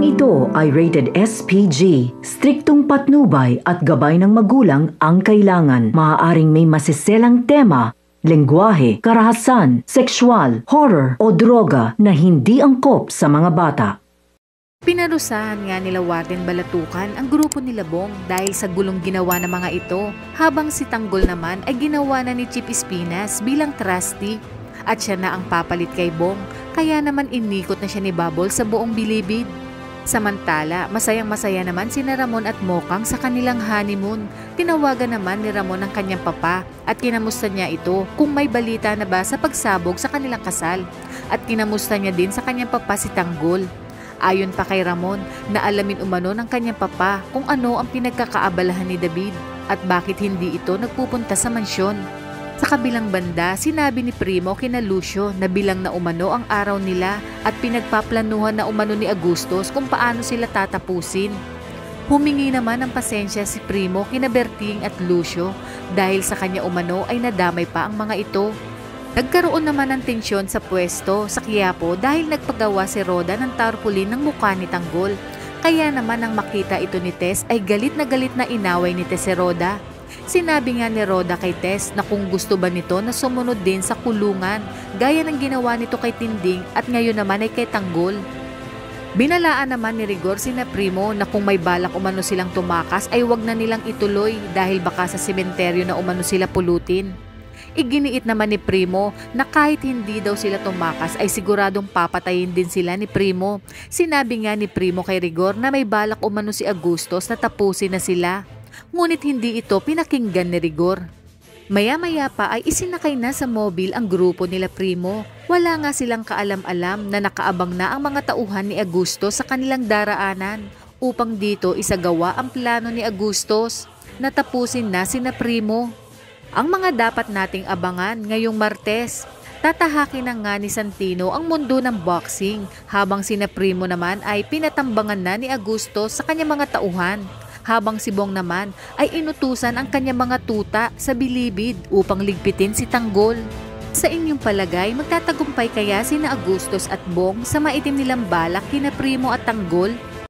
Programang ito ay rated SPG. Striktong patnubay at gabay ng magulang ang kailangan. Maaaring may masiselang tema, lengguwahe, karahasan, sexual, horror o droga na hindi angkop sa mga bata. Pinarusahan nga nila Warden Balatukan ang grupo nila Bong dahil sa gulong ginawa ng mga ito, habang si Tanggol naman ay ginawa na ni Chief Espinas bilang trustee at siya na ang papalit kay Bong, kaya naman inikot na siya ni Bubble sa buong Bilibid. Samantala, masayang-masaya naman sina Ramon at Mokang sa kanilang honeymoon. Tinawagan naman ni Ramon ang kanyang papa at kinamusta niya ito kung may balita na ba sa pagsabog sa kanilang kasal, at kinamusta niya din sa kanyang papa si Tanggol. Ayon pa kay Ramon, naalamin umano ng kanyang papa kung ano ang pinagkakaabalahan ni David at bakit hindi ito nagpupunta sa mansyon. Sa kabilang banda, sinabi ni Primo kina Lucio na bilang na umano ang araw nila at pinagpaplanuhan na umano ni Agustos kung paano sila tatapusin. Humingi naman ng pasensya si Primo kina Berting at Lucio dahil sa kanya umano ay nadamay pa ang mga ito. Nagkaroon naman ng tensyon sa pwesto sa Quiapo dahil nagpagawa si Roda ng tarpaulin ng mukha ni Tanggol. Kaya naman nang makita ito ni Tess ay galit na inaway ni Tess si Roda. Sinabi nga ni Roda kay Tess na kung gusto ba nito na sumunod din sa kulungan gaya ng ginawa nito kay Tinding at ngayon naman ay kay Tanggol. Binalaan naman ni Rigor sina Primo na kung may balak umano silang tumakas ay wag na nilang ituloy dahil baka sa sementeryo na umano sila pulutin. Iginiit naman ni Primo na kahit hindi daw sila tumakas ay siguradong papatayin din sila ni Primo. Sinabi nga ni Primo kay Rigor na may balak umano si Agustos na tapusin na sila. Ngunit hindi ito pinakinggan ni Rigor. Maya-maya pa ay isinakay na sa mobil ang grupo nila Primo. Wala nga silang kaalam-alam na nakaabang na ang mga tauhan ni Agustos sa kanilang daraanan upang dito isagawa ang plano ni Agustos na tapusin na sina Primo. Ang mga dapat nating abangan ngayong Martes, tatahakin na nga ni Santino ang mundo ng boxing habang sina Primo naman ay pinatambangan na ni Agustos sa kanyang mga tauhan, habang si Bong naman ay inutusan ang kanyang mga tuta sa Bilibid upang ligpitin si Tanggol. Sa inyong palagay, magtatagumpay kaya sina Agustos at Bong sa maitim nilang balak kina Primo at Tanggol?